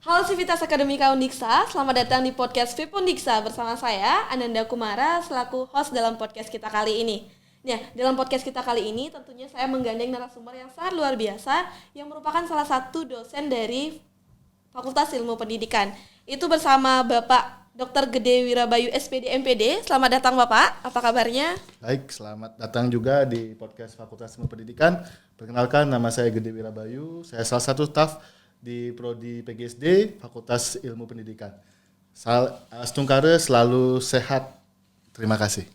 Halo Sivitas Akademika Undiksa, selamat datang di podcast VIP Undiksa bersama saya, Ananda Kumara, selaku host dalam podcast kita kali ini. Nah, dalam podcast kita kali ini tentunya saya menggandeng narasumber yang sangat luar biasa yang merupakan salah satu dosen dari Fakultas Ilmu Pendidikan. Itu bersama Bapak Dr. Gede Wirabayu SPD MPD. Selamat datang Bapak, apa kabarnya? Baik, selamat datang juga di podcast Fakultas Ilmu Pendidikan. Perkenalkan, nama saya Gede Wirabayu, saya salah satu staf di Prodi PGSD Fakultas Ilmu Pendidikan. Astungkare selalu sehat. Terima kasih.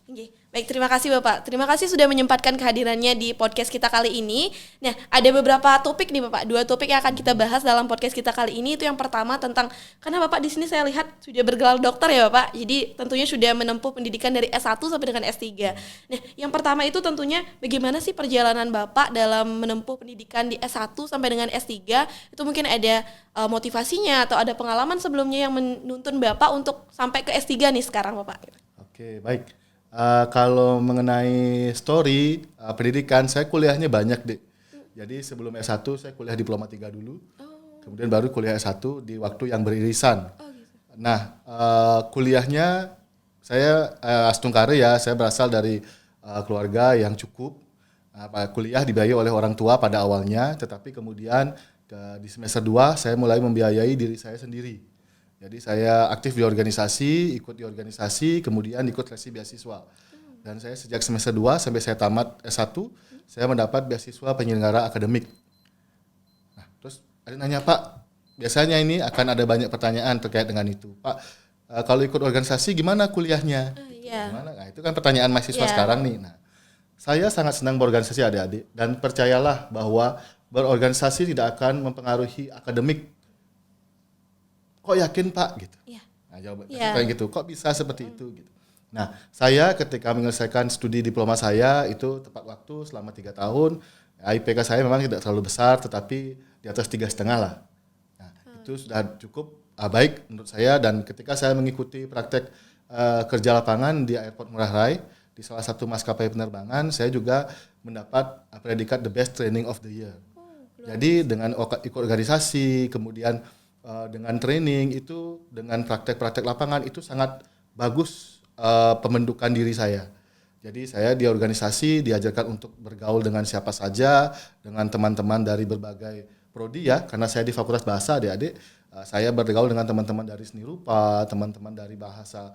Baik, terima kasih Bapak. Terima kasih sudah menyempatkan kehadirannya di podcast kita kali ini. Nah, ada beberapa topik nih Bapak. 2 topik yang akan kita bahas dalam podcast kita kali ini. Itu yang pertama tentang, karena Bapak di sini saya lihat sudah bergelar dokter ya Bapak. Jadi tentunya sudah menempuh pendidikan dari S1 sampai dengan S3. Nah, yang pertama itu tentunya bagaimana sih perjalanan Bapak dalam menempuh pendidikan di S1 sampai dengan S3. Itu mungkin ada motivasinya atau ada pengalaman sebelumnya yang menuntun Bapak untuk sampai ke S3 nih sekarang Bapak. Oke, baik. Kalau mengenai story pendidikan, saya kuliahnya banyak, Dek. Jadi sebelum S1 saya kuliah diploma 3 dulu. Kemudian baru kuliah S1 di waktu yang beririsan. Gitu. Nah, kuliahnya saya Astungkare ya, saya berasal dari keluarga yang cukup. Kuliah dibiayai oleh orang tua pada awalnya, tetapi kemudian di semester 2 saya mulai membiayai diri saya sendiri. Jadi saya aktif di organisasi, ikut di organisasi, kemudian ikut seleksi beasiswa. Dan saya sejak semester 2 sampai saya tamat S1, saya mendapat beasiswa penyelenggara akademik. Nah, terus ada nanya, Pak, biasanya ini akan ada banyak pertanyaan terkait dengan itu. Pak, kalau ikut organisasi gimana kuliahnya? Gimana? Nah, itu kan pertanyaan mahasiswa sekarang nih. Nah, saya sangat senang berorganisasi adik-adik, dan percayalah bahwa berorganisasi tidak akan mempengaruhi akademik. Kok yakin Pak gitu? Nah, jawabannya kayak gitu. Kok bisa seperti itu gitu? Nah, saya ketika menyelesaikan studi diploma saya itu tepat waktu selama 3 tahun. IPK saya memang tidak terlalu besar, tetapi di atas 3,5 lah. Nah, itu sudah cukup baik menurut saya. Dan ketika saya mengikuti praktek kerja lapangan di Airport Ngurah Rai di salah satu maskapai penerbangan, saya juga mendapat predikat the best training of the year. Jadi dengan ikut organisasi, kemudian dengan training itu, dengan praktek-praktek lapangan itu sangat bagus pembentukan diri saya. Jadi saya di organisasi diajarkan untuk bergaul dengan siapa saja, dengan teman-teman dari berbagai prodi ya, karena saya di Fakultas Bahasa adik-adik, saya bergaul dengan teman-teman dari seni rupa, teman-teman dari bahasa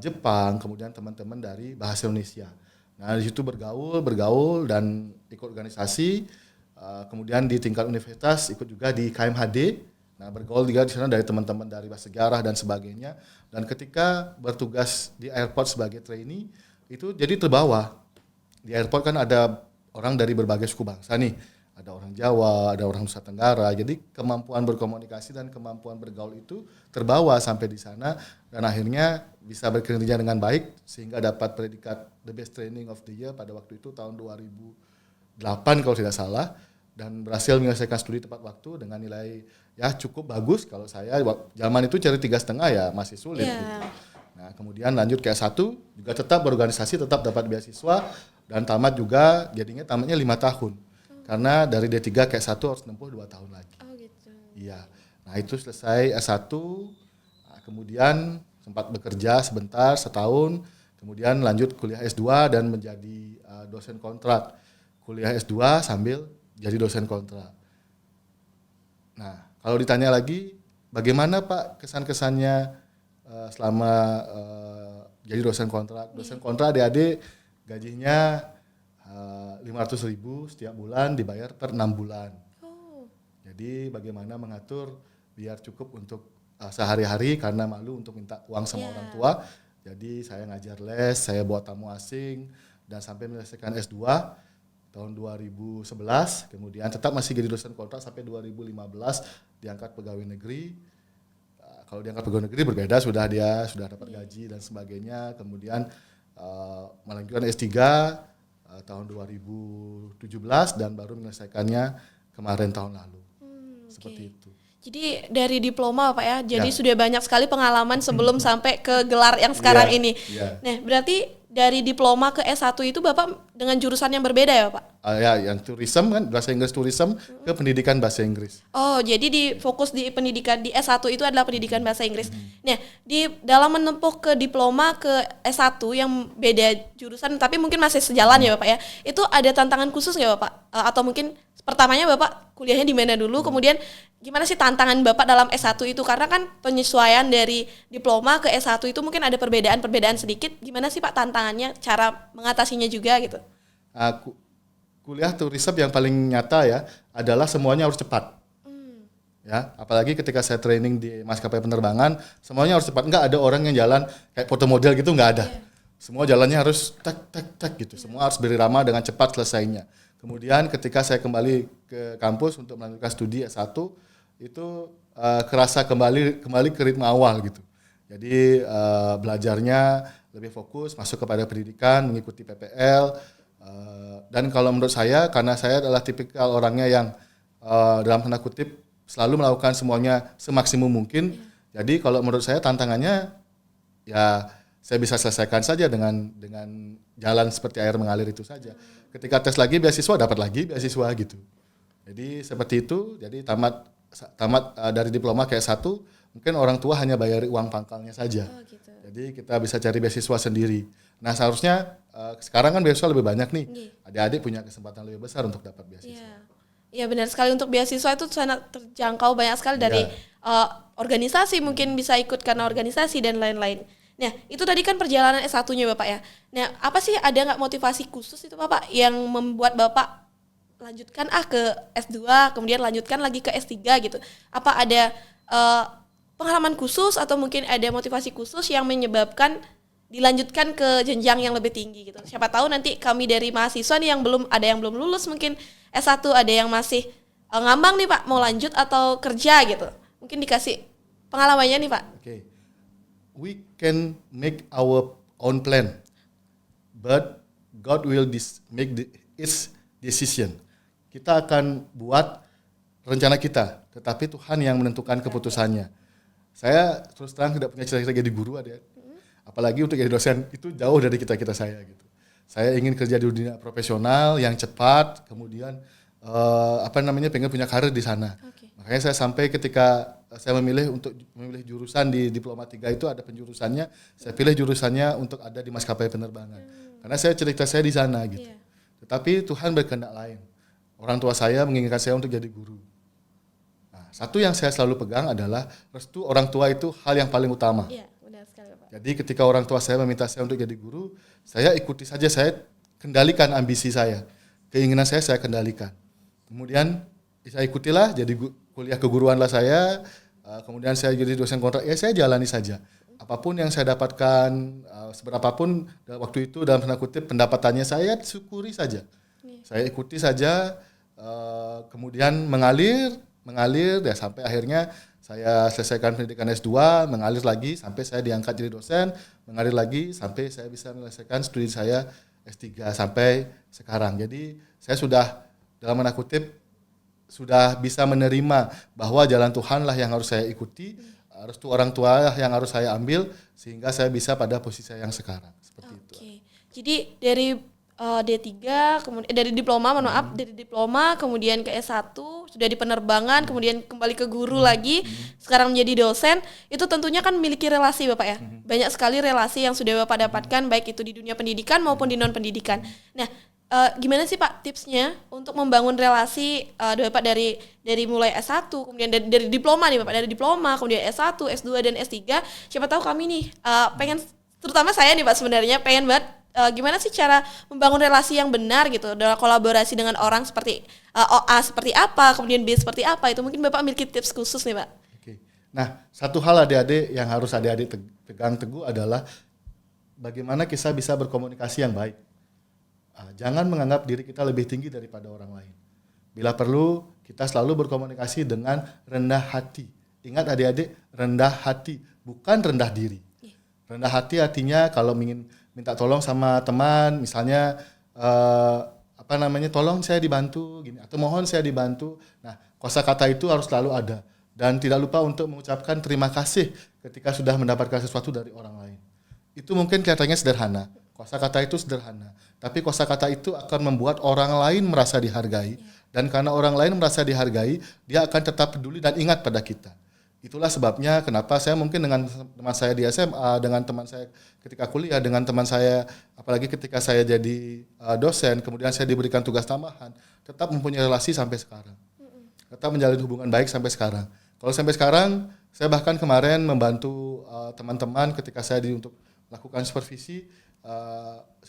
Jepang, kemudian teman-teman dari bahasa Indonesia. Nah, di situ bergaul dan ikut organisasi, kemudian di tingkat universitas ikut juga di KMHD. Nah, bergaul juga di sana dari teman-teman dari bahasa sejarah dan sebagainya. Dan ketika bertugas di airport sebagai trainee, itu jadi terbawa. Di airport kan ada orang dari berbagai suku bangsa nih. Ada orang Jawa, ada orang Nusa Tenggara. Jadi kemampuan berkomunikasi dan kemampuan bergaul itu terbawa sampai di sana. Dan akhirnya bisa bekerja dengan baik sehingga dapat predikat the best training of the year pada waktu itu tahun 2008 kalau tidak salah. Dan berhasil menyelesaikan studi tepat waktu dengan nilai ya cukup bagus. Kalau saya zaman itu cari 3,5 ya masih sulit gitu. Nah, kemudian lanjut ke S1 juga tetap berorganisasi, tetap dapat beasiswa dan tamat juga, jadinya tamatnya 5 tahun. Karena dari D3 ke S1 harus menempuh 2 tahun lagi. Oh gitu. Iya. Nah, itu selesai S1, kemudian sempat bekerja sebentar setahun, kemudian lanjut kuliah S2 dan menjadi dosen kontrak. Kuliah S2 sambil jadi dosen kontrak. Nah, kalau ditanya lagi, bagaimana Pak kesan-kesannya selama jadi dosen kontrak? Dosen kontrak adik-adik gajinya 500.000 setiap bulan, dibayar per 6 bulan. Jadi bagaimana mengatur biar cukup untuk sehari-hari karena malu untuk minta uang sama orang tua. Jadi saya ngajar les, saya bawa tamu asing, dan sampai menyelesaikan S2 tahun 2011, kemudian tetap masih jadi dosen kontrak sampai 2015 diangkat pegawai negeri. Kalau diangkat pegawai negeri berbeda, sudah dapat gaji dan sebagainya. Kemudian melanjutkan S3 tahun 2017 dan baru menyelesaikannya kemarin tahun lalu. Seperti itu. Jadi dari diploma Pak ya, jadi sudah banyak sekali pengalaman sebelum sampai ke gelar yang sekarang ini. Nah, berarti dari diploma ke S1 itu Bapak dengan jurusan yang berbeda ya Pak? yang tourism kan, bahasa Inggris tourism ke pendidikan bahasa Inggris. Oh, jadi fokus di pendidikan di S1 itu adalah pendidikan bahasa Inggris. Nah, di dalam menempuh ke diploma ke S1 yang beda jurusan tapi mungkin masih sejalan ya Bapak ya. Itu ada tantangan khusus nggak Bapak? Atau mungkin pertamanya Bapak kuliahnya di mana dulu, kemudian gimana sih tantangan Bapak dalam S1 itu? Karena kan penyesuaian dari diploma ke S1 itu mungkin ada perbedaan sedikit. Gimana sih Pak tantangannya, cara mengatasinya juga gitu? Kuliah tourism yang paling nyata ya adalah semuanya harus cepat. Ya, apalagi ketika saya training di maskapai penerbangan, semuanya harus cepat. Enggak ada orang yang jalan kayak foto model gitu, enggak ada. Semua jalannya harus tak gitu. Semua harus berirama dengan cepat selesainya. Kemudian ketika saya kembali ke kampus untuk melanjutkan studi S1, itu kerasa kembali ke ritme awal gitu. Jadi belajarnya lebih fokus, masuk kepada pendidikan, mengikuti PPL. Dan kalau menurut saya, karena saya adalah tipikal orangnya yang dalam tanda kutip selalu melakukan semuanya semaksimum mungkin. Jadi kalau menurut saya tantangannya ya saya bisa selesaikan saja dengan jalan seperti air mengalir itu saja. Ketika tes lagi beasiswa, dapat lagi beasiswa gitu. Jadi seperti itu. Jadi tamat dari diploma ke S1, mungkin orang tua hanya bayar uang pangkalnya saja. Oh, gitu. Jadi kita bisa cari beasiswa sendiri. Nah seharusnya sekarang kan beasiswa lebih banyak nih. Adik-adik punya kesempatan lebih besar untuk dapat beasiswa. Iya benar sekali, untuk beasiswa itu sangat terjangkau, banyak sekali dari organisasi, mungkin bisa ikut karena organisasi dan lain-lain. Nah itu tadi kan perjalanan S1-nya Bapak ya. Nah apa sih, ada nggak motivasi khusus itu Bapak yang membuat Bapak lanjutkan ke S2, kemudian lanjutkan lagi ke S3 gitu? Apa ada pengalaman khusus atau mungkin ada motivasi khusus yang menyebabkan dilanjutkan ke jenjang yang lebih tinggi gitu? Siapa tahu nanti kami dari mahasiswa nih yang belum lulus mungkin S1, ada yang masih ngambang nih Pak mau lanjut atau kerja gitu. Mungkin dikasih pengalamannya nih Pak. Okay. We can make our own plan, but God will make its decision. Kita akan buat rencana kita, tetapi Tuhan yang menentukan keputusannya. Saya terus terang tidak punya cita-cita jadi guru, apalagi untuk jadi dosen, itu jauh dari cita-cita saya gitu. Saya ingin kerja di dunia profesional yang cepat, kemudian pengen punya karir di sana. Okay. Makanya saya sampai ketika saya memilih jurusan di Diploma 3 itu ada penjurusannya, saya pilih jurusannya untuk ada di maskapai penerbangan. Karena cita-cita saya di sana gitu. Yeah. Tetapi Tuhan berkehendak lain. Orang tua saya menginginkan saya untuk jadi guru. Nah, satu yang saya selalu pegang adalah restu orang tua itu hal yang paling utama. Yeah. Jadi ketika orang tua saya meminta saya untuk jadi guru, saya ikuti saja, saya kendalikan ambisi saya. Keinginan saya kendalikan. Kemudian saya ikutilah, jadi kuliah keguruanlah saya, kemudian saya jadi dosen kontrak, ya saya jalani saja. Apapun yang saya dapatkan, seberapapun waktu itu dalam tanda kutip pendapatannya, saya syukuri saja. Saya ikuti saja, kemudian mengalir ya sampai akhirnya saya selesaikan pendidikan S2, mengalir lagi sampai saya diangkat jadi dosen, mengalir lagi sampai saya bisa menyelesaikan studi saya S3 sampai sekarang. Jadi saya sudah dalam tanda kutip sudah bisa menerima bahwa jalan Tuhanlah yang harus saya ikuti, restu orang tua yang harus saya ambil sehingga saya bisa pada posisi saya yang sekarang. Seperti itu. Jadi dari D3 kemudian dari diploma kemudian ke S1, sudah di penerbangan, kemudian kembali ke guru lagi, sekarang menjadi dosen, itu tentunya kan memiliki relasi Bapak ya. Banyak sekali relasi yang sudah Bapak dapatkan baik itu di dunia pendidikan maupun di non pendidikan. Nah, gimana sih Pak tipsnya untuk membangun relasi Bapak dari mulai S1, kemudian dari diploma nih Bapak, dari diploma, kemudian S1, S2 dan S3. Siapa tahu kami nih pengen, terutama saya nih Pak sebenarnya pengen banget gimana sih cara membangun relasi yang benar gitu dalam kolaborasi dengan orang seperti A seperti apa, kemudian B seperti apa, itu mungkin Bapak memiliki tips khusus nih Pak. Oke. Nah, satu hal adik-adik yang harus adik-adik pegang teguh adalah bagaimana kita bisa berkomunikasi yang baik. Jangan menganggap diri kita lebih tinggi daripada orang lain. Bila perlu, kita selalu berkomunikasi dengan rendah hati. Ingat adik-adik, rendah hati, bukan rendah diri. Rendah hati artinya kalau ingin minta tolong sama teman, misalnya tolong saya dibantu gini atau mohon saya dibantu. Nah, kosakata itu harus selalu ada dan tidak lupa untuk mengucapkan terima kasih ketika sudah mendapatkan sesuatu dari orang lain. Itu mungkin kelihatannya sederhana, Kosakata itu sederhana, tapi kosakata itu akan membuat orang lain merasa dihargai, dan karena orang lain merasa dihargai, dia akan tetap peduli dan ingat pada kita. Itulah sebabnya kenapa saya mungkin dengan teman saya di SMA, dengan teman saya ketika kuliah, dengan teman saya apalagi ketika saya jadi dosen, kemudian saya diberikan tugas tambahan, tetap mempunyai relasi sampai sekarang. Tetap menjalin hubungan baik sampai sekarang. Kalau sampai sekarang, saya bahkan kemarin membantu teman-teman ketika saya untuk melakukan supervisi,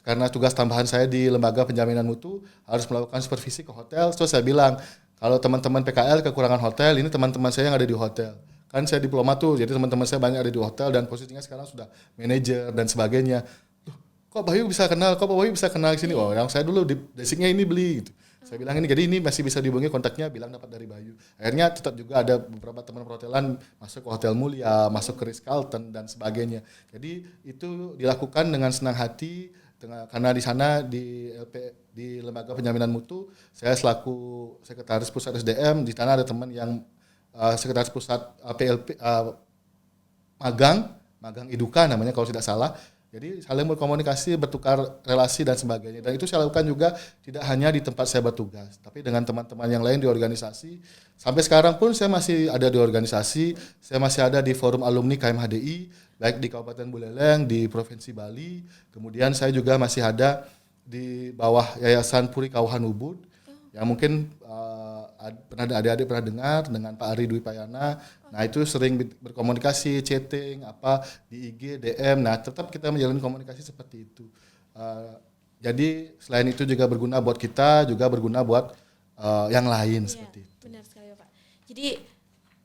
karena tugas tambahan saya di lembaga penjaminan mutu harus melakukan supervisi ke hotel. Terus saya bilang, kalau teman-teman PKL kekurangan hotel, ini teman-teman saya yang ada di hotel. Kan saya diplomat tuh, jadi teman-teman saya banyak ada di hotel dan posisinya sekarang sudah manajer dan sebagainya. Loh, kok Bayu bisa kenal, kok Pak Bayu bisa kenal di sini? Oh, yang saya dulu di basicnya ini beli gitu. Saya bilang ini, jadi ini masih bisa dihubungi kontaknya, bilang dapat dari Bayu. Akhirnya tetap juga ada beberapa teman perhotelan masuk ke Hotel Mulia, masuk ke Ritz-Carlton dan sebagainya. Jadi itu dilakukan dengan senang hati, karena di sana di lembaga penjaminan mutu, saya selaku sekretaris pusat SDM, di sana ada teman yang sekretaris pusat PLP magang Iduka namanya kalau tidak salah. Jadi saling berkomunikasi, bertukar relasi dan sebagainya. Dan itu saya lakukan juga tidak hanya di tempat saya bertugas, tapi dengan teman-teman yang lain di organisasi. Sampai sekarang pun saya masih ada di organisasi, saya masih ada di forum alumni KMHDI, baik di Kabupaten Buleleng, di Provinsi Bali. Kemudian saya juga masih ada di bawah Yayasan Puri Kauhan Ubud, yang mungkin pernah adik-adik pernah dengar dengan Pak Ari Dwi Payana. Nah itu sering berkomunikasi, chatting, di IG, DM. Nah tetap kita menjalin komunikasi seperti itu. Jadi selain itu juga berguna buat kita, juga berguna buat yang lain seperti itu. Benar sekali Pak. Jadi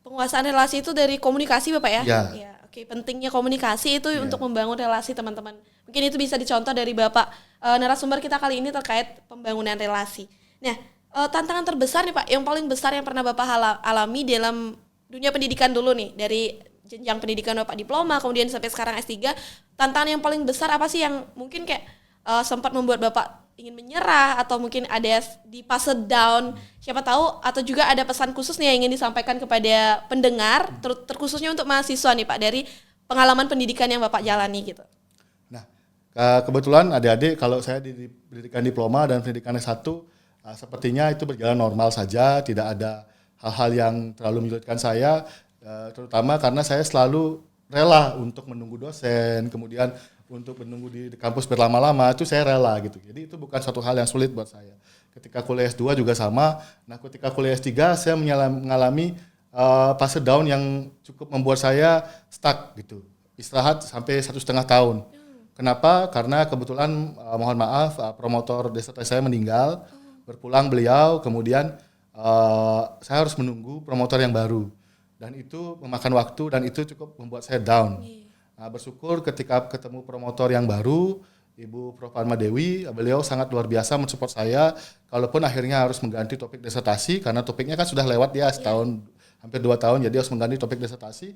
penguasaan relasi itu dari komunikasi Bapak ya? Ya. Oke, pentingnya komunikasi itu untuk membangun relasi teman-teman. Mungkin itu bisa dicontoh dari Bapak narasumber kita kali ini terkait pembangunan relasi. Nah, tantangan terbesar nih Pak, yang paling besar yang pernah Bapak alami dalam dunia pendidikan dulu nih, dari jenjang pendidikan Bapak diploma, kemudian sampai sekarang S3, tantangan yang paling besar apa sih yang mungkin kayak sempat membuat Bapak ingin menyerah, atau mungkin ada di fase down, siapa tahu, atau juga ada pesan khusus nih yang ingin disampaikan kepada pendengar, terkhususnya untuk mahasiswa nih Pak, dari pengalaman pendidikan yang Bapak jalani gitu. Nah, kebetulan adik-adik kalau saya di pendidikan diploma dan pendidikan S1, sepertinya itu berjalan normal saja, tidak ada hal-hal yang terlalu menyulitkan saya, terutama karena saya selalu rela untuk menunggu dosen, kemudian untuk menunggu di kampus berlama-lama, itu saya rela gitu. Jadi itu bukan suatu hal yang sulit buat saya. Ketika kuliah S2 juga sama, nah ketika kuliah S3 saya mengalami fase down yang cukup membuat saya stuck gitu, istirahat sampai 1,5 tahun. Kenapa? Karena kebetulan mohon maaf promotor disertasi saya meninggal. Berpulang beliau, kemudian saya harus menunggu promotor yang baru, dan itu memakan waktu dan itu cukup membuat saya down. Nah, bersyukur ketika ketemu promotor yang baru, Ibu Prof. Alma Dewi, beliau sangat luar biasa mensupport saya, kalaupun akhirnya harus mengganti topik disertasi karena topiknya kan sudah lewat ya setahun, hampir 2 tahun, jadi harus mengganti topik disertasi.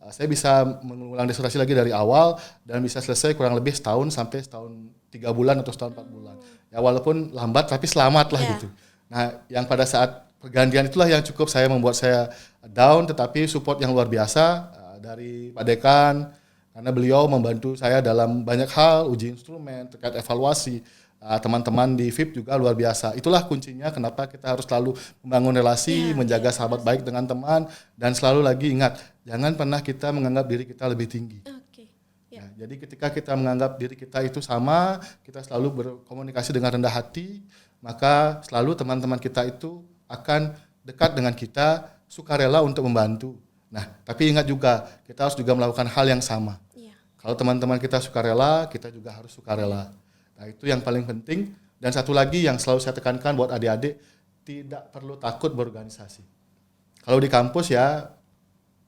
Saya bisa mengulang disertasi lagi dari awal dan bisa selesai kurang lebih setahun sampai setahun 3 bulan atau setahun 4 bulan. Ya walaupun lambat tapi selamat lah gitu. Nah yang pada saat pergantian itulah yang cukup membuat saya down, tetapi support yang luar biasa dari Pak Dekan, karena beliau membantu saya dalam banyak hal, uji instrumen, terkait evaluasi. Teman-teman di VIP juga luar biasa. Itulah kuncinya kenapa kita harus selalu membangun relasi, menjaga sahabat baik dengan teman, dan selalu lagi ingat, jangan pernah kita menganggap diri kita lebih tinggi. Nah, jadi ketika kita menganggap diri kita itu sama, kita selalu berkomunikasi dengan rendah hati, maka selalu teman-teman kita itu akan dekat dengan kita, sukarela untuk membantu. Nah, tapi ingat juga, kita harus juga melakukan hal yang sama. Kalau teman-teman kita sukarela, kita juga harus sukarela. Nah, itu yang paling penting. Dan satu lagi yang selalu saya tekankan buat adik-adik, tidak perlu takut berorganisasi. Kalau di kampus ya,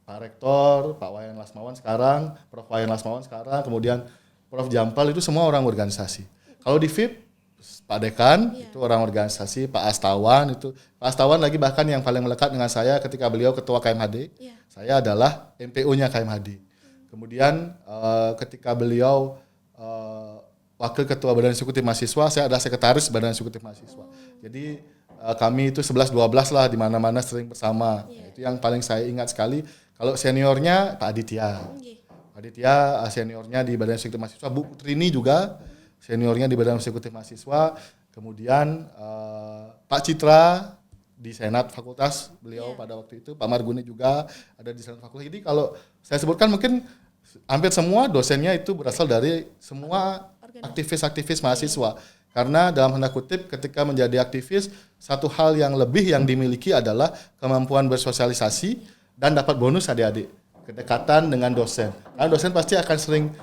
Pak Rektor, Pak Wayan Lasmawan sekarang, Prof. Wayan Lasmawan sekarang, kemudian Prof. Jampal, itu semua orang organisasi. Kalau di VIP, Pak Dekan, itu orang organisasi, Pak Astawan, Pak Astawan lagi bahkan yang paling melekat dengan saya ketika beliau ketua KMHD, saya adalah MPO-nya KMHD. Kemudian ketika beliau wakil ketua Badan Eksekutif Mahasiswa, saya adalah sekretaris Badan Eksekutif Mahasiswa. Jadi kami itu 11-12 lah, di mana-mana sering bersama. Itu yang paling saya ingat sekali. Kalau seniornya Pak Aditya. Pak Aditya seniornya di Badan Eksekutif Mahasiswa. Bu Trini juga seniornya di Badan Eksekutif Mahasiswa, kemudian Pak Citra di Senat Fakultas, beliau pada waktu itu, Pak Marguni juga ada di Senat Fakultas. Jadi kalau saya sebutkan mungkin hampir semua dosennya itu berasal dari semua aktivis-aktivis mahasiswa. Karena dalam tanda kutip ketika menjadi aktivis, satu hal yang lebih yang dimiliki adalah kemampuan bersosialisasi dan dapat bonus adik-adik, kedekatan dengan dosen. Karena dosen pasti akan sering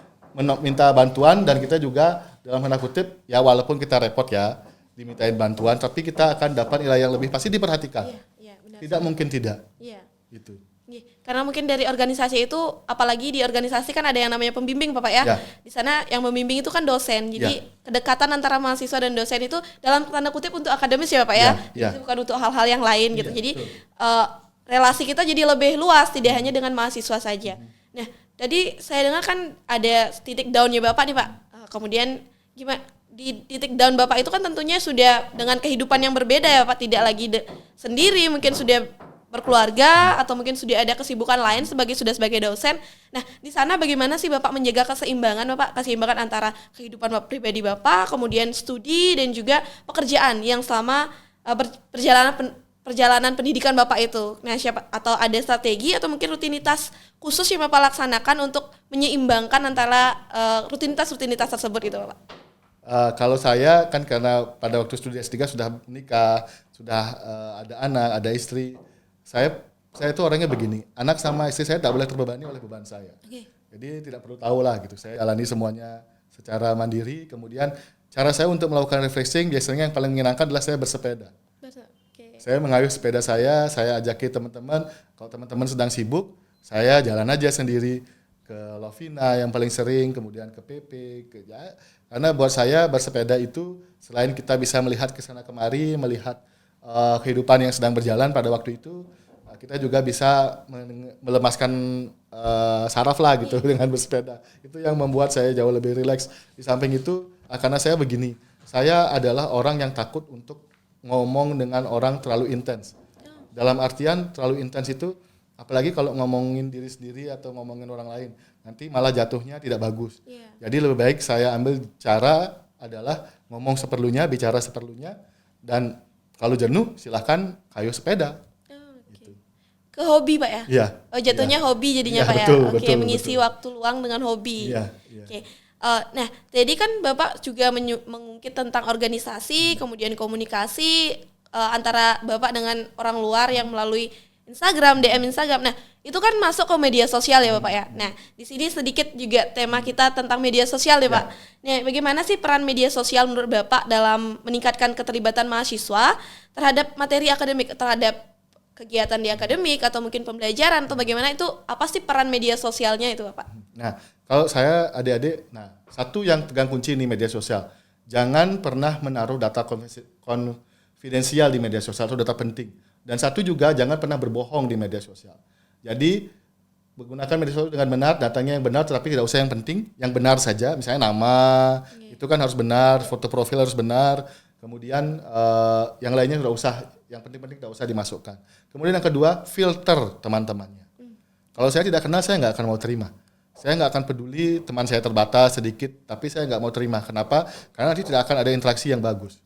minta bantuan dan kita juga dalam tanda kutip, ya walaupun kita repot ya, dimintain bantuan, tapi kita akan dapat nilai yang lebih, pasti diperhatikan. Benar. Tidak mungkin tidak. Itu. Karena mungkin dari organisasi itu, apalagi di organisasi kan ada yang namanya pembimbing Bapak ya. Di sana yang membimbing itu kan dosen. Jadi kedekatan antara mahasiswa dan dosen itu dalam tanda kutip untuk akademis ya Bapak ya. Jadi bukan untuk hal-hal yang lain gitu. Jadi relasi kita jadi lebih luas, tidak hanya dengan mahasiswa saja. Nah, tadi saya dengar kan ada titik down-nya Bapak nih Pak. Kemudian gimana di titik down Bapak itu kan tentunya sudah dengan kehidupan yang berbeda ya Pak, tidak lagi sendiri, mungkin sudah berkeluarga atau mungkin sudah ada kesibukan lain sebagai dosen. Nah, di sana bagaimana sih Bapak menjaga keseimbangan Bapak, keseimbangan antara kehidupan pribadi Bapak, kemudian studi dan juga pekerjaan yang selama perjalanan pendidikan Bapak itu. Nah, atau ada strategi atau mungkin rutinitas khusus yang Bapak laksanakan untuk menyeimbangkan antara rutinitas tersebut itu Bapak? Kalau saya kan karena pada waktu studi S3 sudah menikah, sudah ada anak, ada istri. Saya itu orangnya begini, anak sama istri saya tak boleh terbebani oleh beban saya. Jadi tidak perlu tahu lah gitu. Saya jalani semuanya secara mandiri. Kemudian cara saya untuk melakukan refreshing biasanya yang paling menyenangkan adalah saya bersepeda. Saya mengayuh sepeda saya ajaki teman-teman. Kalau teman-teman sedang sibuk, saya jalan aja sendiri ke Lovina yang paling sering, kemudian ke PP, karena buat saya bersepeda itu selain kita bisa melihat ke sana kemari, melihat kehidupan yang sedang berjalan pada waktu itu, kita juga bisa melemaskan saraf lah gitu dengan bersepeda. Itu yang membuat saya jauh lebih rileks. Di samping itu, karena saya begini, saya adalah orang yang takut untuk ngomong dengan orang terlalu intens. Dalam artian terlalu intens itu, apalagi kalau ngomongin diri sendiri atau ngomongin orang lain, nanti malah jatuhnya tidak bagus. Jadi lebih baik saya ambil cara adalah ngomong seperlunya, bicara seperlunya, dan kalau jenuh silahkan kayuh sepeda. Gitu. Ke hobi Pak ya? Iya. Oh jatuhnya hobi jadinya Pak betul, ya? Oke, betul, mengisi betul. waktu luang dengan hobi. Iya. Oke. Nah, jadi kan Bapak juga mengungkit tentang organisasi, kemudian komunikasi antara Bapak dengan orang luar yang melalui Instagram, DM Instagram. Nah, itu kan masuk ke media sosial ya Bapak ya. Nah, di sini sedikit juga tema kita tentang media sosial ya Pak. Nah, bagaimana sih peran media sosial menurut Bapak dalam meningkatkan keterlibatan mahasiswa terhadap materi akademik, terhadap kegiatan di akademik atau mungkin pembelajaran, atau bagaimana itu, apa sih peran media sosialnya itu Bapak? Nah, kalau saya adik-adik, satu yang pegang kunci ini media sosial. Jangan pernah menaruh data konfidensial di media sosial, itu data penting. Dan satu juga jangan pernah berbohong di media sosial. Jadi menggunakan media sosial dengan benar, datanya yang benar, tetapi tidak usah yang penting, yang benar saja. Misalnya nama, itu kan harus benar, foto profil harus benar. Kemudian yang lainnya tidak usah, yang penting-penting tidak usah dimasukkan. Kemudian yang kedua, filter teman-temannya. Kalau saya tidak kenal, saya nggak akan mau terima. Saya nggak akan peduli teman saya terbatas sedikit, tapi saya nggak mau terima. Kenapa? Karena nanti tidak akan ada interaksi yang bagus.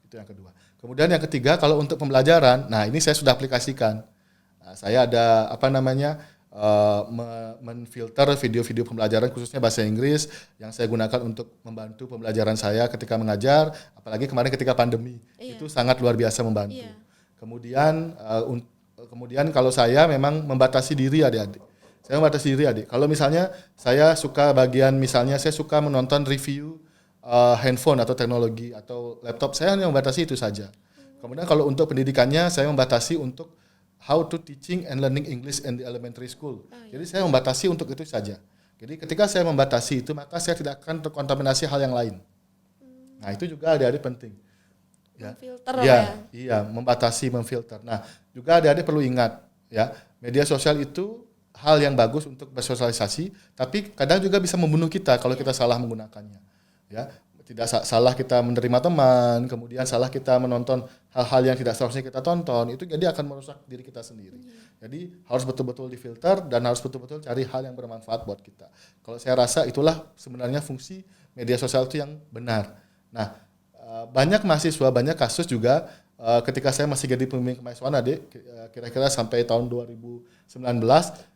Itu yang kedua. Kemudian yang ketiga, kalau untuk pembelajaran, nah ini saya sudah aplikasikan. Nah, saya ada menfilter video-video pembelajaran khususnya bahasa Inggris yang saya gunakan untuk membantu pembelajaran saya ketika mengajar, apalagi kemarin ketika pandemi. Itu sangat luar biasa membantu. Kemudian kalau saya memang membatasi diri adik-adik. Saya membatasi diri adik. Kalau misalnya saya suka saya suka menonton review handphone atau teknologi atau laptop, saya hanya membatasi itu saja. Kemudian kalau untuk pendidikannya, saya membatasi untuk how to teaching and learning English in the elementary school. Jadi saya membatasi untuk itu saja. Jadi ketika saya membatasi itu, maka saya tidak akan terkontaminasi hal yang lain. Nah itu juga adik-adik penting. Memfilter Iya, membatasi, memfilter. Nah juga adik-adik perlu ingat, ya media sosial itu hal yang bagus untuk bersosialisasi, tapi kadang juga bisa membunuh kita kalau kita salah menggunakannya. Ya, tidak salah kita menerima teman, kemudian salah kita menonton hal-hal yang tidak seharusnya kita tonton, itu jadi akan merusak diri kita sendiri. Jadi harus betul-betul difilter dan harus betul-betul cari hal yang bermanfaat buat kita. Kalau saya rasa itulah sebenarnya fungsi media sosial itu yang benar. Nah, banyak mahasiswa, banyak kasus juga ketika saya masih jadi pembimbing kemahasiswaan adik, kira-kira sampai tahun 2019,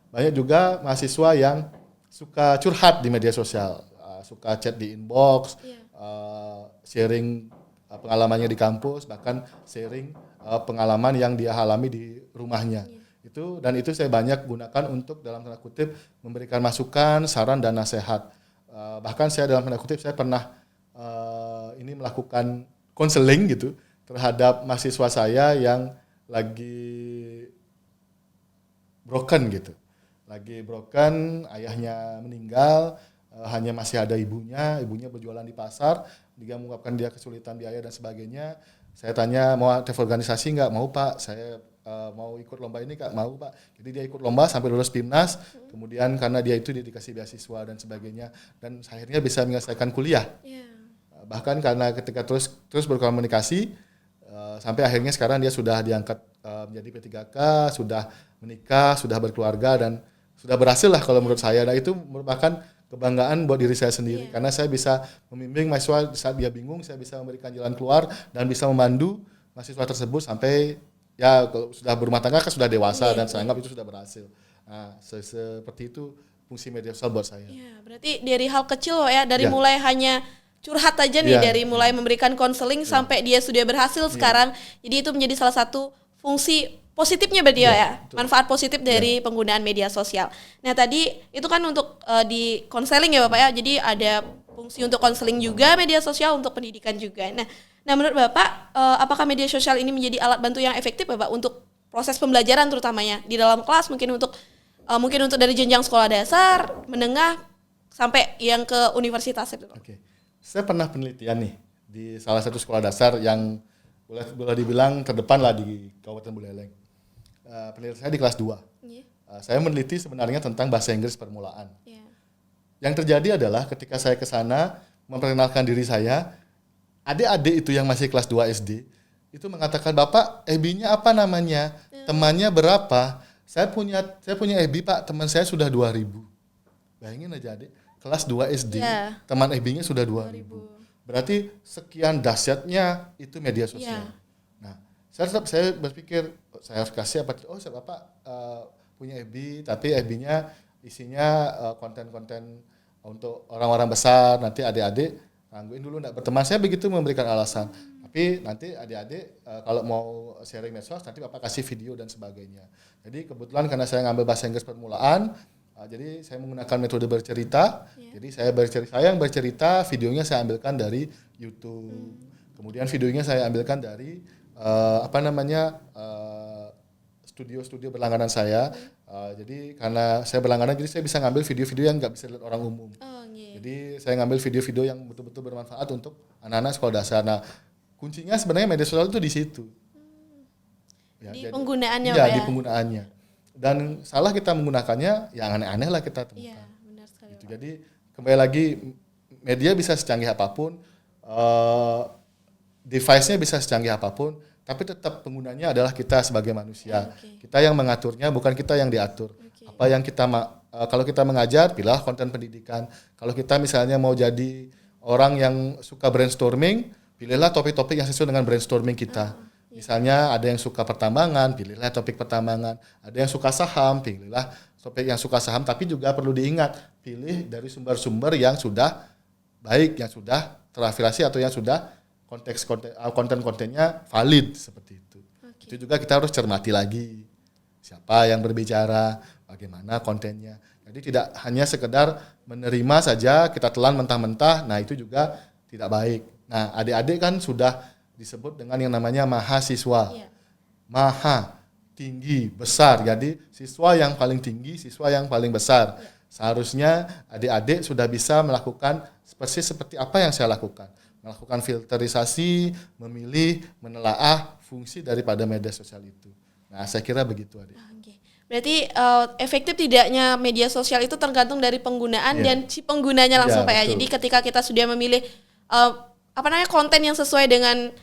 banyak juga mahasiswa yang suka curhat di media sosial, suka chat di inbox, sharing pengalamannya di kampus, bahkan sharing pengalaman yang dia alami di rumahnya. Itu saya banyak gunakan untuk dalam tanda kutip memberikan masukan, saran dan nasihat. Bahkan saya dalam tanda kutip saya pernah ini melakukan konseling gitu terhadap mahasiswa saya yang lagi broken gitu. Lagi broken, ayahnya meninggal, hanya masih ada ibunya berjualan di pasar, dia mengungkapkan dia kesulitan biaya dan sebagainya. Saya tanya mau aktif organisasi nggak? Mau Pak, saya mau ikut lomba ini Kak, mau Pak. Jadi dia ikut lomba sampai lulus PIMNAS, kemudian karena dia dikasih beasiswa dan sebagainya, dan akhirnya bisa menyelesaikan kuliah. Bahkan karena ketika terus berkomunikasi, sampai akhirnya sekarang dia sudah diangkat menjadi P3K, sudah menikah, sudah berkeluarga, dan sudah berhasil lah kalau menurut saya. Nah itu merupakan kebanggaan buat diri saya sendiri, karena saya bisa membimbing mahasiswa saat dia bingung, saya bisa memberikan jalan keluar dan bisa memandu mahasiswa tersebut sampai ya kalau sudah berumah tangga kan sudah dewasa, dan saya anggap itu sudah berhasil. Nah, seperti itu fungsi media sosial buat saya. Ya, berarti dari hal kecil loh ya, dari mulai hanya curhat aja nih, dari mulai memberikan konseling sampai dia sudah berhasil sekarang. Jadi itu menjadi salah satu fungsi positifnya berarti ya, manfaat positif dari penggunaan media sosial. Nah tadi itu kan untuk di konseling ya Bapak ya, jadi ada fungsi untuk konseling juga media sosial, untuk pendidikan juga. Nah menurut Bapak, apakah media sosial ini menjadi alat bantu yang efektif Bapak untuk proses pembelajaran terutamanya di dalam kelas, mungkin untuk dari jenjang sekolah dasar, menengah, sampai yang ke universitas itu? Oke. Saya pernah penelitian nih di salah satu sekolah dasar yang boleh dibilang terdepan lah di Kabupaten Buleleng. Penelitian saya di kelas 2. Saya meneliti sebenarnya tentang bahasa Inggris permulaan. Yang terjadi adalah ketika saya ke sana memperkenalkan diri saya, adik-adik itu yang masih kelas 2 SD itu mengatakan, "Bapak, FB-nya apa namanya? Temannya berapa?" Saya punya FB, Pak, teman saya sudah 2.000. Bayangin aja adik, kelas 2 SD, teman FB-nya sudah 2.000. Berarti sekian dahsyatnya itu media sosial. Nah, saya berpikir saya harus kasih apa? Bapak punya FB, tapi FB-nya isinya konten-konten untuk orang-orang besar. Nanti adik-adik gangguin dulu enggak berteman. Saya begitu memberikan alasan. Tapi nanti adik-adik kalau mau sharing medsos, nanti Bapak kasih video dan sebagainya. Jadi kebetulan karena saya ngambil bahasa Inggris permulaan, jadi saya menggunakan metode bercerita. Jadi saya yang bercerita, videonya saya ambilkan dari YouTube. Kemudian videonya saya ambilkan dari studio berlangganan saya. Jadi karena saya berlangganan, jadi saya bisa ngambil video-video yang nggak bisa dilihat orang umum. Jadi saya ngambil video-video yang betul-betul bermanfaat untuk anak-anak sekolah dasar. Nah, kuncinya sebenarnya media sosial itu di situ. Penggunaannya Pak ya? Di penggunaannya. Dan salah kita menggunakannya, yang aneh-aneh lah kita temukan. Iya, benar sekali. Gitu. Jadi kembali lagi, media bisa secanggih apapun, device-nya bisa secanggih apapun, tapi tetap penggunanya adalah kita sebagai manusia. Kita yang mengaturnya, bukan kita yang diatur. Apa yang kalau kita mengajar, pilihlah konten pendidikan. Kalau kita misalnya mau jadi orang yang suka brainstorming, pilihlah topik-topik yang sesuai dengan brainstorming kita. Misalnya ada yang suka pertambangan, pilihlah topik pertambangan. Ada yang suka saham, pilihlah topik yang suka saham. Tapi juga perlu diingat, pilih dari sumber-sumber yang sudah baik, yang sudah terafiliasi atau yang sudah konten-kontennya valid seperti itu. Itu juga kita harus cermati lagi. Siapa yang berbicara, bagaimana kontennya. Jadi tidak hanya sekedar menerima saja, kita telan mentah-mentah, nah itu juga tidak baik. Nah adik-adik kan sudah disebut dengan yang namanya mahasiswa. Maha, tinggi, besar. Jadi siswa yang paling tinggi, siswa yang paling besar. Seharusnya adik-adik sudah bisa melakukan persis seperti apa yang saya lakukan. Melakukan filterisasi, memilih, menelaah fungsi daripada media sosial itu. Nah saya kira begitu adik. Berarti efektif tidaknya media sosial itu tergantung dari penggunaan dan si penggunanya langsung Pak ya. Jadi ketika kita sudah memilih konten yang sesuai dengan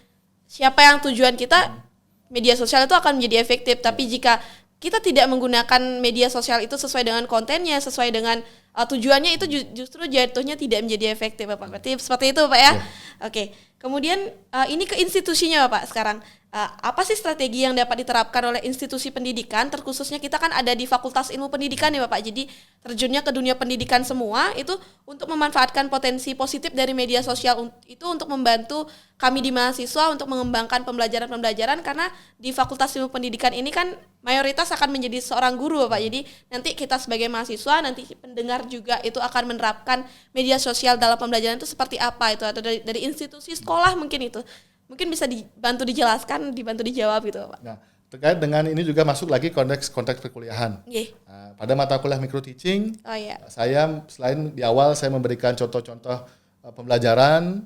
siapa yang tujuan kita, media sosial itu akan menjadi efektif. Tapi jika kita tidak menggunakan media sosial itu sesuai dengan kontennya, sesuai dengan tujuannya itu justru jatuhnya tidak menjadi efektif Bapak. Berarti seperti itu Pak ya. Oke. Kemudian ini ke institusinya Bapak sekarang. Apa sih strategi yang dapat diterapkan oleh institusi pendidikan, terkhususnya kita kan ada di Fakultas Ilmu Pendidikan nih Bapak, jadi terjunnya ke dunia pendidikan semua, itu untuk memanfaatkan potensi positif dari media sosial itu untuk membantu kami di mahasiswa untuk mengembangkan pembelajaran-pembelajaran, karena di Fakultas Ilmu Pendidikan ini kan mayoritas akan menjadi seorang guru Bapak, jadi nanti kita sebagai mahasiswa, nanti pendengar juga itu akan menerapkan media sosial dalam pembelajaran itu seperti apa itu, atau dari institusi sekolah mungkin itu. Mungkin bisa dibantu dijelaskan, dibantu dijawab gitu Pak. Nah, terkait dengan ini juga masuk lagi konteks perkuliahan. Nah, pada mata kuliah micro teaching, saya selain di awal saya memberikan contoh-contoh pembelajaran,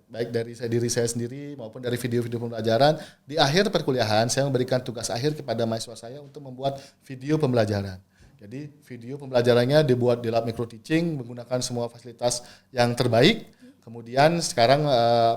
baik dari diri saya sendiri maupun dari video-video pembelajaran. Di akhir perkuliahan saya memberikan tugas akhir kepada mahasiswa saya untuk membuat video pembelajaran. Jadi video pembelajarannya dibuat di lab micro teaching menggunakan semua fasilitas yang terbaik. Kemudian sekarang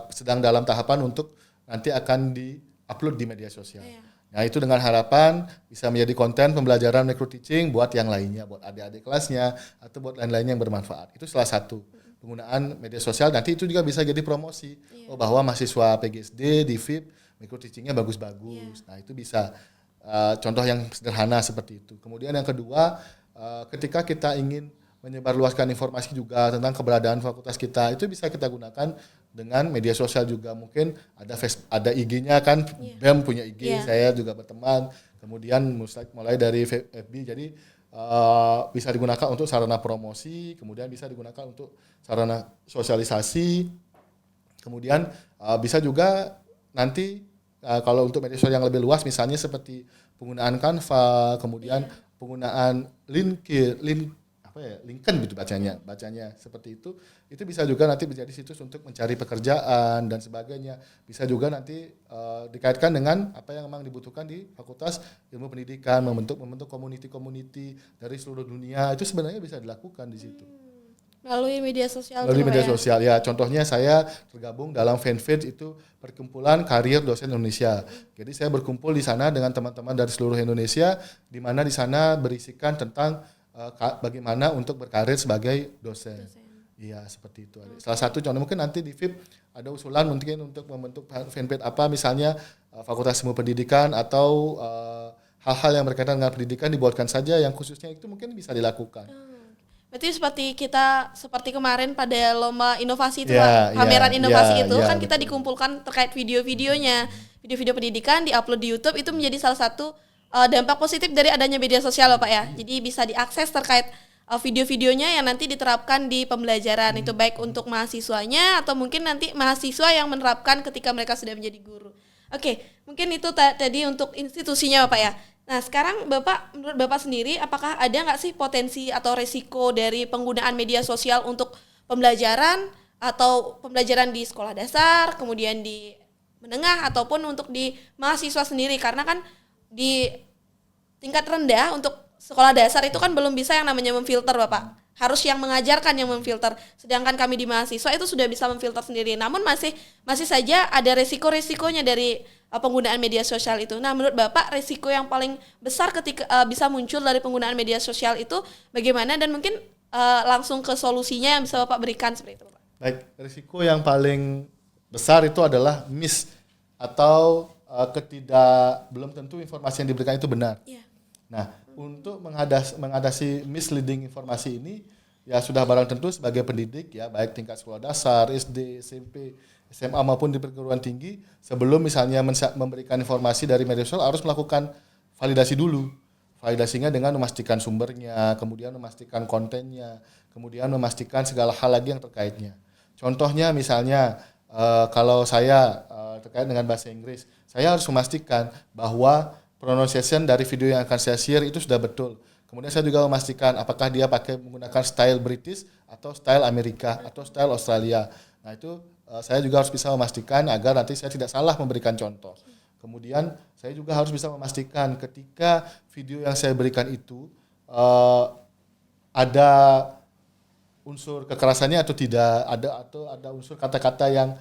sedang dalam tahapan untuk nanti akan di-upload di media sosial. Nah itu dengan harapan bisa menjadi konten pembelajaran micro teaching buat yang lainnya, buat adik-adik kelasnya atau buat lain-lainnya yang bermanfaat. Itu salah satu penggunaan media sosial. Nanti itu juga bisa jadi promosi bahwa mahasiswa PGSD di FIP micro teachingnya bagus-bagus. Nah itu bisa contoh yang sederhana seperti itu. Kemudian yang kedua, ketika kita ingin menyebarluaskan informasi juga tentang keberadaan fakultas kita, itu bisa kita gunakan dengan media sosial juga. Mungkin ada IG-nya kan, BEM punya IG, saya juga berteman. Kemudian mulai dari FB, jadi bisa digunakan untuk sarana promosi, kemudian bisa digunakan untuk sarana sosialisasi. Kemudian bisa juga nanti kalau untuk media sosial yang lebih luas, misalnya seperti penggunaan Canva, kemudian penggunaan LinkedIn gitu bacanya seperti itu bisa juga nanti menjadi situs untuk mencari pekerjaan dan sebagainya. Bisa juga nanti dikaitkan dengan apa yang memang dibutuhkan di Fakultas Ilmu Pendidikan, membentuk community dari seluruh dunia, itu sebenarnya bisa dilakukan di situ. Melalui media sosial. Ya, contohnya saya tergabung dalam fanpage itu Perkumpulan Karir Dosen Indonesia. Jadi saya berkumpul di sana dengan teman-teman dari seluruh Indonesia, di mana di sana berisikan tentang bagaimana untuk berkarir sebagai dosen. Iya, seperti itu. Salah satu contoh mungkin nanti di FIP ada usulan mungkin untuk membentuk fanpage apa, misalnya Fakultas Ilmu Pendidikan atau hal-hal yang berkaitan dengan pendidikan dibuatkan saja yang khususnya itu mungkin bisa dilakukan. Berarti seperti kemarin pada lomba inovasi itu Pak, pameran inovasi itu kan kita dikumpulkan terkait video-videonya, video-video pendidikan diupload di YouTube, itu menjadi salah satu dampak positif dari adanya media sosial Pak ya. Jadi bisa diakses terkait video-videonya yang nanti diterapkan di pembelajaran, itu baik untuk mahasiswanya atau mungkin nanti mahasiswa yang menerapkan ketika mereka sudah menjadi guru. Oke, mungkin itu tadi untuk institusinya Bapak ya. Nah sekarang menurut Bapak sendiri, apakah ada nggak sih potensi atau resiko dari penggunaan media sosial untuk pembelajaran atau pembelajaran di sekolah dasar, kemudian di menengah ataupun untuk di mahasiswa sendiri, karena kan di tingkat rendah untuk sekolah dasar itu kan belum bisa yang namanya memfilter Bapak. Harus yang mengajarkan yang memfilter. Sedangkan kami di mahasiswa itu sudah bisa memfilter sendiri. Namun masih saja ada resiko-resikonya dari penggunaan media sosial itu. Nah, menurut Bapak resiko yang paling besar ketika bisa muncul dari penggunaan media sosial itu bagaimana, dan mungkin langsung ke solusinya yang bisa Bapak berikan seperti itu, Bapak. Baik, risiko yang paling besar itu adalah miss atau belum tentu informasi yang diberikan itu benar. Nah, untuk mengatasi misleading informasi ini, ya sudah barang tentu sebagai pendidik ya, baik tingkat sekolah dasar, SD, SMP, SMA maupun di perguruan tinggi, sebelum misalnya memberikan informasi dari media sosial harus melakukan validasi dulu. Validasinya dengan memastikan sumbernya, kemudian memastikan kontennya, kemudian memastikan segala hal lagi yang terkaitnya. Contohnya misalnya kalau saya terkait dengan bahasa Inggris, saya harus memastikan bahwa pronunciation dari video yang akan saya share itu sudah betul. Kemudian saya juga memastikan apakah dia menggunakan style British atau style Amerika atau style Australia. Nah itu saya juga harus bisa memastikan agar nanti saya tidak salah memberikan contoh. Kemudian saya juga harus bisa memastikan ketika video yang saya berikan itu ada unsur kekerasannya atau tidak, ada unsur kata-kata yang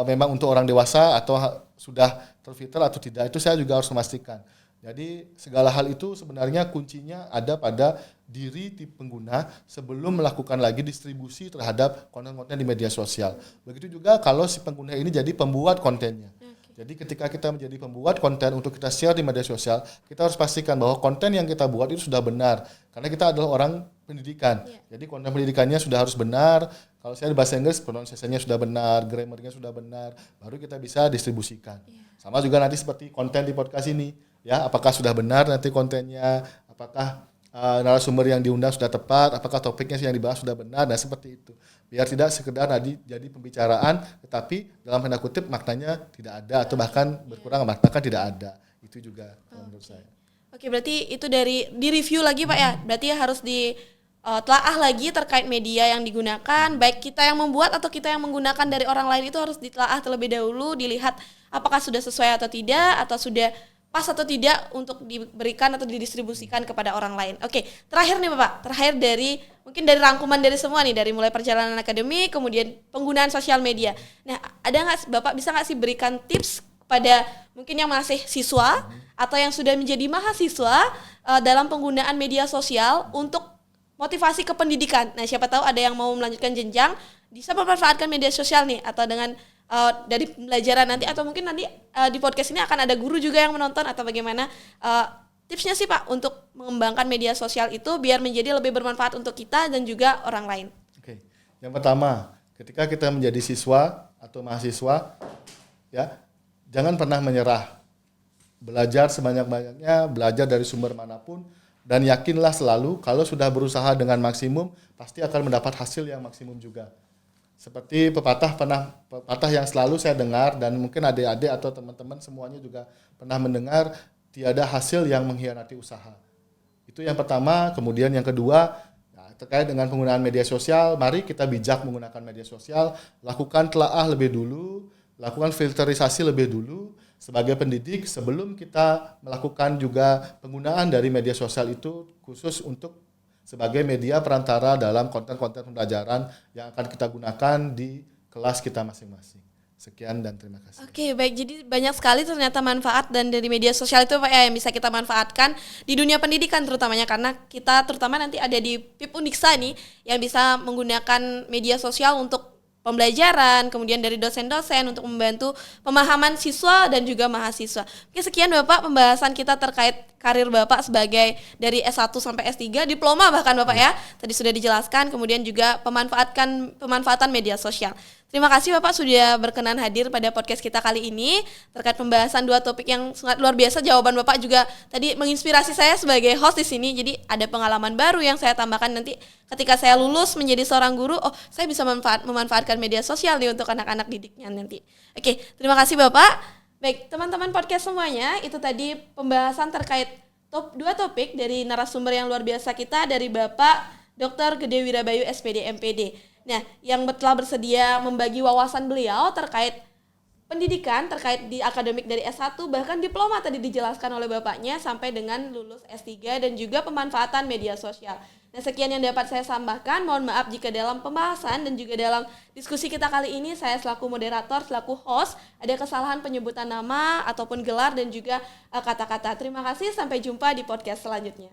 memang untuk orang dewasa atau sudah terfilter atau tidak, itu saya juga harus memastikan. Jadi segala hal itu sebenarnya kuncinya ada pada diri pengguna sebelum melakukan lagi distribusi terhadap konten-konten di media sosial. Begitu juga kalau si pengguna ini jadi pembuat kontennya. Jadi ketika kita menjadi pembuat konten untuk kita share di media sosial, kita harus pastikan bahwa konten yang kita buat itu sudah benar. Karena kita adalah orang pendidikan. Jadi konten pendidikannya sudah harus benar. Kalau saya di bahasa Inggris, pronunciation-nya sudah benar, grammar-nya sudah benar, baru kita bisa distribusikan. Sama juga nanti seperti konten di podcast ini. Ya, apakah sudah benar nanti kontennya, apakah narasumber yang diundang sudah tepat, apakah topiknya yang dibahas sudah benar, dan seperti itu. Biar tidak sekedar tadi jadi pembicaraan, tetapi dalam tanda kutip maknanya tidak ada, atau bahkan berkurang makna tidak ada. Itu juga menurut saya. Oke, berarti itu dari di review lagi Pak ya. Berarti harus ditelaah lagi terkait media yang digunakan, baik kita yang membuat atau kita yang menggunakan dari orang lain, itu harus ditelaah terlebih dahulu, dilihat apakah sudah sesuai atau tidak, atau sudah pas atau tidak untuk diberikan atau didistribusikan kepada orang lain. Oke, terakhir nih Bapak, terakhir dari mungkin dari rangkuman dari semua nih, dari mulai perjalanan akademik, kemudian penggunaan sosial media. Nah, ada nggak Bapak bisa nggak sih berikan tips kepada mungkin yang masih siswa atau yang sudah menjadi mahasiswa dalam penggunaan media sosial untuk motivasi ke pendidikan. Nah, siapa tahu ada yang mau melanjutkan jenjang bisa memanfaatkan media sosial nih, atau dengan dari pembelajaran nanti, atau mungkin nanti di podcast ini akan ada guru juga yang menonton, atau bagaimana tipsnya sih Pak untuk mengembangkan media sosial itu biar menjadi lebih bermanfaat untuk kita dan juga orang lain. Oke. Yang pertama, ketika kita menjadi siswa atau mahasiswa, ya, jangan pernah menyerah. Belajar sebanyak-banyaknya, belajar dari sumber manapun, dan yakinlah selalu kalau sudah berusaha dengan maksimum pasti akan mendapat hasil yang maksimum juga. Seperti pepatah yang selalu saya dengar, dan mungkin adik-adik atau teman-teman semuanya juga pernah mendengar, tiada hasil yang mengkhianati usaha. Itu yang pertama. Kemudian yang kedua, terkait dengan penggunaan media sosial, mari kita bijak menggunakan media sosial, lakukan telaah lebih dulu, lakukan filterisasi lebih dulu sebagai pendidik sebelum kita melakukan juga penggunaan dari media sosial itu khusus untuk sebagai media perantara dalam konten-konten pembelajaran yang akan kita gunakan di kelas kita masing-masing. Sekian dan terima kasih. Oke, baik. Jadi banyak sekali ternyata manfaat dan dari media sosial itu Pak ya, yang bisa kita manfaatkan di dunia pendidikan terutamanya, karena kita terutama nanti ada di PIP Undiksa nih yang bisa menggunakan media sosial untuk pembelajaran, kemudian dari dosen-dosen untuk membantu pemahaman siswa dan juga mahasiswa. Oke, sekian Bapak pembahasan kita terkait karir Bapak sebagai dari S1 sampai S3, diploma bahkan Bapak ya. Tadi sudah dijelaskan, kemudian juga pemanfaatan media sosial. Terima kasih Bapak sudah berkenan hadir pada podcast kita kali ini terkait pembahasan dua topik yang sangat luar biasa. Jawaban Bapak juga tadi menginspirasi saya sebagai host di sini. Jadi ada pengalaman baru yang saya tambahkan nanti ketika saya lulus menjadi seorang guru. Oh, saya bisa memanfaatkan media sosial nih untuk anak-anak didiknya nanti. Oke, terima kasih Bapak. Baik, teman-teman podcast semuanya, itu tadi pembahasan terkait dua topik dari narasumber yang luar biasa kita, dari Bapak Dr. Gede Wirabayu SPD MPD. Nah, yang telah bersedia membagi wawasan beliau terkait pendidikan, terkait di akademik dari S1, bahkan diploma tadi dijelaskan oleh Bapaknya sampai dengan lulus S3 dan juga pemanfaatan media sosial. Nah, sekian yang dapat saya sampaikan. Mohon maaf jika dalam pembahasan dan juga dalam diskusi kita kali ini saya selaku moderator, selaku host, ada kesalahan penyebutan nama ataupun gelar dan juga kata-kata. Terima kasih, sampai jumpa di podcast selanjutnya.